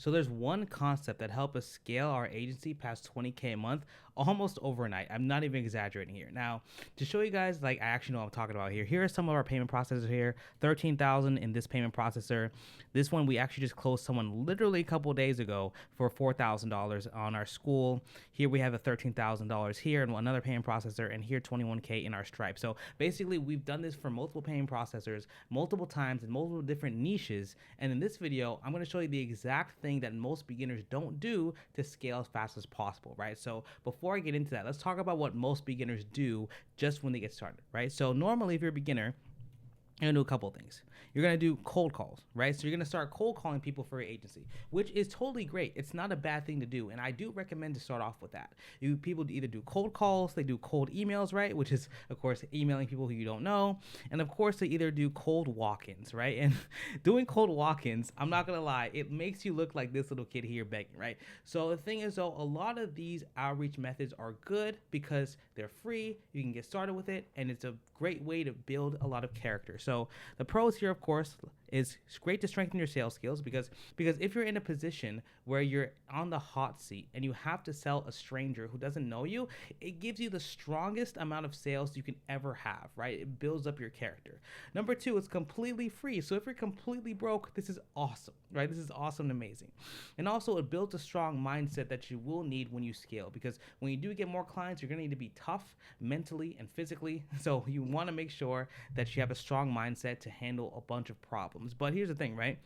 So there's one concept that helped us scale our agency past 20K a month almost overnight. I'm not even exaggerating here. Now, to show you guys, like, I actually know what I'm talking about here. Here are some of our payment processors here. 13,000 in this payment processor. This one we actually just closed someone literally a couple of days ago for $4,000 on our school. Here we have a $13,000 here and another payment processor, and here 21K in our Stripe. So basically, we've done this for multiple payment processors multiple times in multiple different niches. And in this video, I'm going to show you the exact thing that most beginners don't do to scale as fast as possible, right? So before I get into that, let's talk about what most beginners do just when they get started, right? So normally, if you're a beginner, you're gonna do a couple of things. You're gonna do cold calls, right? So you're gonna start cold calling people for your agency, which is totally great. It's not a bad thing to do, and I do recommend to start off with that. People either do cold calls, they do cold emails, right? Which is, of course, emailing people who you don't know, and of course, they either do cold walk-ins, right? And doing cold walk-ins, I'm not gonna lie, it makes you look like this little kid here begging, right? So the thing is, though, a lot of these outreach methods are good because they're free. You can get started with it, and it's a great way to build a lot of character. So the pros here, of course, is it's great to strengthen your sales skills because if you're in a position where you're on the hot seat and you have to sell a stranger who doesn't know you, it gives you the strongest amount of sales you can ever have, right? It builds up your character. Number two, it's completely free. So if you're completely broke, this is awesome, right? This is awesome and amazing. And also, it builds a strong mindset that you will need when you scale, because when you do get more clients, you're going to need to be tough mentally and physically. So you want to make sure that you have a strong mindset to handle a bunch of problems. But here's the thing, right?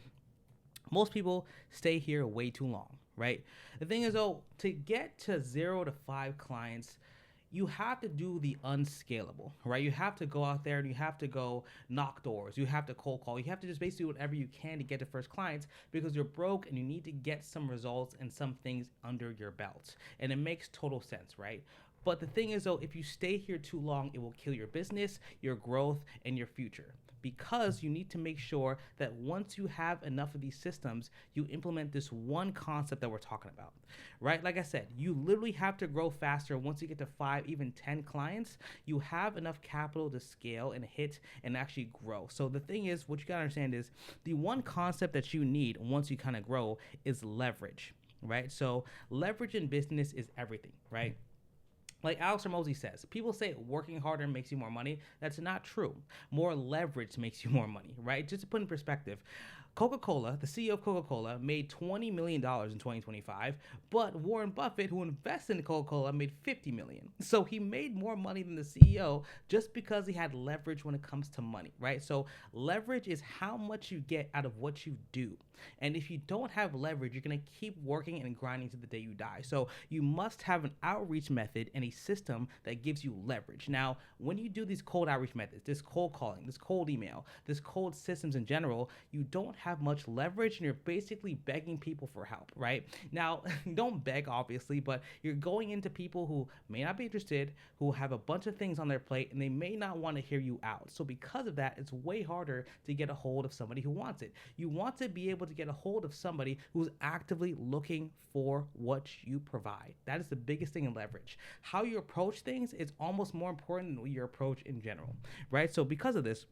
Most people stay here way too long, right? The thing is, though, to get to 0 to 5 clients, you have to do the unscalable, right? You have to go out there and you have to go knock doors. You have to cold call. You have to just basically do whatever you can to get to first clients because you're broke and you need to get some results and some things under your belt. And it makes total sense, right? But the thing is, though, if you stay here too long, it will kill your business, your growth, and your future. Because you need to make sure that once you have enough of these systems, you implement this one concept that we're talking about, right? Like I said, you literally have to grow faster. Once you get to 5, even 10 clients, you have enough capital to scale and hit and actually grow. So the thing is, what you gotta understand is the one concept that you need once you kind of grow is leverage, right? So leverage in business is everything, right? Like Alex Ramosi says, people say working harder makes you more money. That's not true. More leverage makes you more money, right? Just to put in perspective, Coca-Cola, the CEO of Coca-Cola, made $20 million in 2025, but Warren Buffett, who invested in Coca-Cola, made $50 million. So he made more money than the CEO just because he had leverage when it comes to money, right? So leverage is how much you get out of what you do. And if you don't have leverage, you're going to keep working and grinding to the day you die. So you must have an outreach method and a system that gives you leverage. Now, when you do these cold outreach methods, this cold calling, this cold email, this cold systems in general, you don't have much leverage and you're basically begging people for help, right? Now, don't beg, obviously, but you're going into people who may not be interested, who have a bunch of things on their plate, and they may not want to hear you out. So because of that, it's way harder to get a hold of somebody who wants it. You want to be able to get a hold of somebody who's actively looking for what you provide. That is the biggest thing in leverage. How you approach things is almost more important than your approach in general, right? So because of this,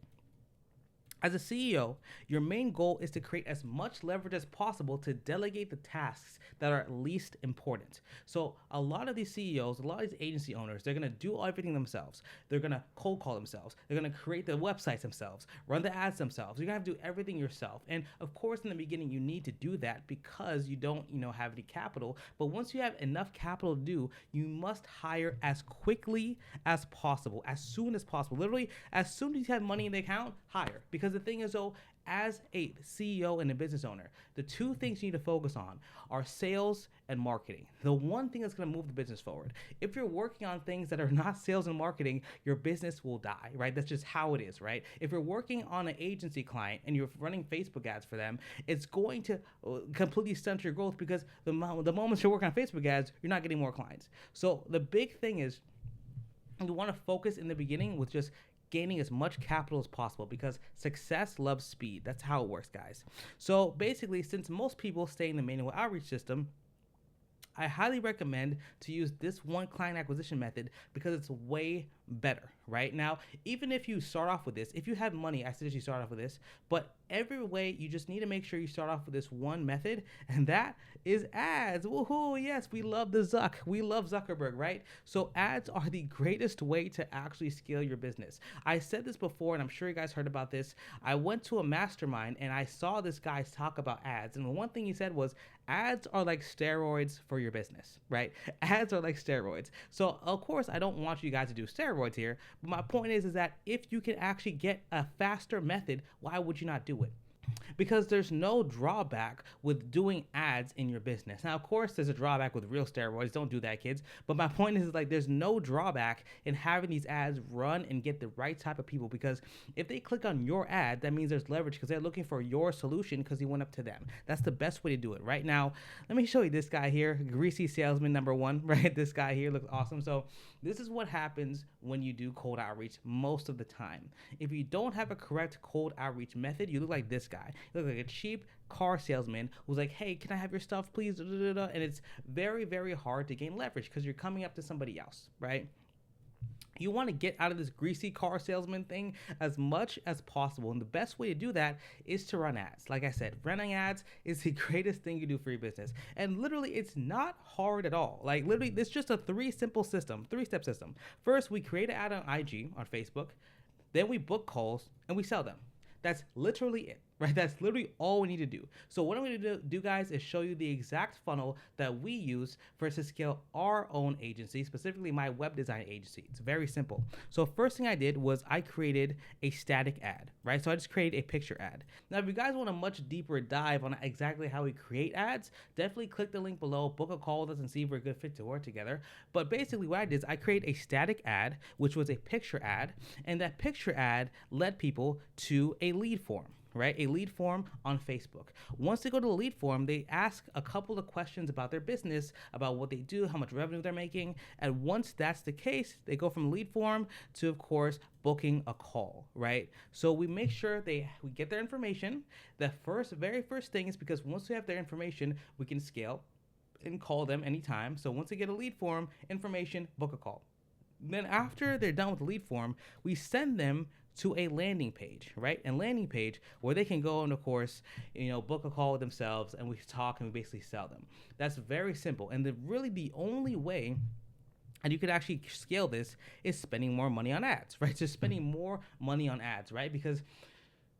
as a CEO, your main goal is to create as much leverage as possible to delegate the tasks that are least important. So a lot of these CEOs, a lot of these agency owners, they're going to do everything themselves. They're going to cold call themselves. They're going to create the websites themselves, run the ads themselves. You're going to have to do everything yourself. And of course, in the beginning, you need to do that because you don't, have any capital. But once you have enough capital to do, you must hire as quickly as possible, as soon as possible. Literally, as soon as you have money in the account, hire. Because the thing is, though, as a CEO and a business owner, the two things you need to focus on are sales and marketing. The one thing that's going to move the business forward. If you're working on things that are not sales and marketing, your business will die, right? That's just how it is, right? If you're working on an agency client and you're running Facebook ads for them, it's going to completely stunt your growth because the moment you're working on Facebook ads, you're not getting more clients. So the big thing is you want to focus in the beginning with just gaining as much capital as possible because success loves speed. That's how it works, guys. So basically, since most people stay in the manual outreach system, I highly recommend to use this one client acquisition method because it's way better, right? Now, even if you start off with this, if you have money, I suggest you start off with this, but every way you just need to make sure you start off with this one method, and that is ads. Woohoo! Yes, we love we love Zuckerberg, right? So ads are the greatest way to actually scale your business. I said this before, and I'm sure you guys heard about this. I went to a mastermind and I saw this guy talk about ads, and the one thing he said was ads are like steroids for your business, right? Ads are like steroids. So of course I don't want you guys to do steroids here, but my point is that if you can actually get a faster method, why would you not do it? Because there's no drawback with doing ads in your business. Now, of course, there's a drawback with real steroids. Don't do that, kids. But my point is like there's no drawback in having these ads run and get the right type of people, because if they click on your ad, that means there's leverage because they're looking for your solution because you went up to them. That's the best way to do it. Right now, let me show you this guy here, greasy salesman number one, right? This guy here looks awesome. So this is what happens when you do cold outreach most of the time. If you don't have a correct cold outreach method, you look like this guy. You look like a cheap car salesman who's like, hey, can I have your stuff, please? And it's very, very hard to gain leverage because you're coming up to somebody else, right? You want to get out of this greasy car salesman thing as much as possible. And the best way to do that is to run ads. Like I said, running ads is the greatest thing you do for your business. And literally, it's not hard at all. Like literally, it's just a three-step system. First, we create an ad on IG, on Facebook. Then we book calls and we sell them. That's literally it, right? That's literally all we need to do. So what I'm going to do, guys, is show you the exact funnel that we use for us to scale our own agency, specifically my web design agency. It's very simple. So first thing I did was I created a static ad, right? So I just created a picture ad. Now, if you guys want a much deeper dive on exactly how we create ads, definitely click the link below, book a call with us and see if we're a good fit to work together. But basically what I did is I created a static ad, which was a picture ad, and that picture ad led people to a lead form, right? A lead form on Facebook. Once they go to the lead form, they ask a couple of questions about their business, about what they do, how much revenue they're making. And once that's the case, they go from lead form to, of course, booking a call, right? So we make sure we get their information. The very first thing is because once we have their information, we can scale and call them anytime. So once they get a lead form, information, book a call. Then after they're done with the lead form, we send them to a landing page, right? A landing page where they can go and, of course, book a call with themselves, and we talk and we basically sell them. That's very simple. And really the only way and you could actually scale this is spending more money on ads, right? Just spending more money on ads, right? Because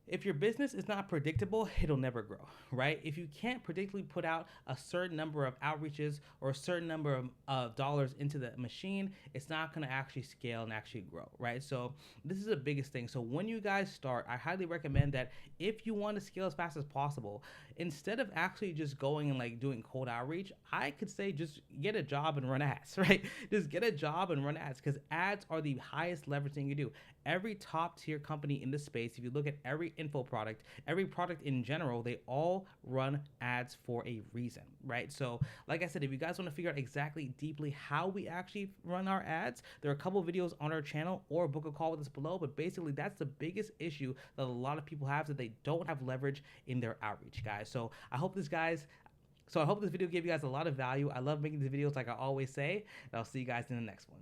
if your business is not predictable, it'll never grow, right? If you can't predictably put out a certain number of outreaches or a certain number of dollars into the machine, it's not going to actually scale and actually grow, right? So this is the biggest thing. So when you guys start, I highly recommend that if you want to scale as fast as possible, instead of actually just going and like doing cold outreach, I could say just get a job and run ads, right? Just get a job and run ads, because ads are the highest leverage thing you do. Every top tier company in the space, if you look at every info product, every product in general, they all run ads for a reason, right? So like I said, if you guys want to figure out exactly deeply how we actually run our ads, there are a couple videos on our channel, or book a call with us below. But basically that's the biggest issue that a lot of people have, that they don't have leverage in their outreach, guys. So I hope this video gave you guys a lot of value. I love making these videos, like I always say, and I'll see you guys in the next one.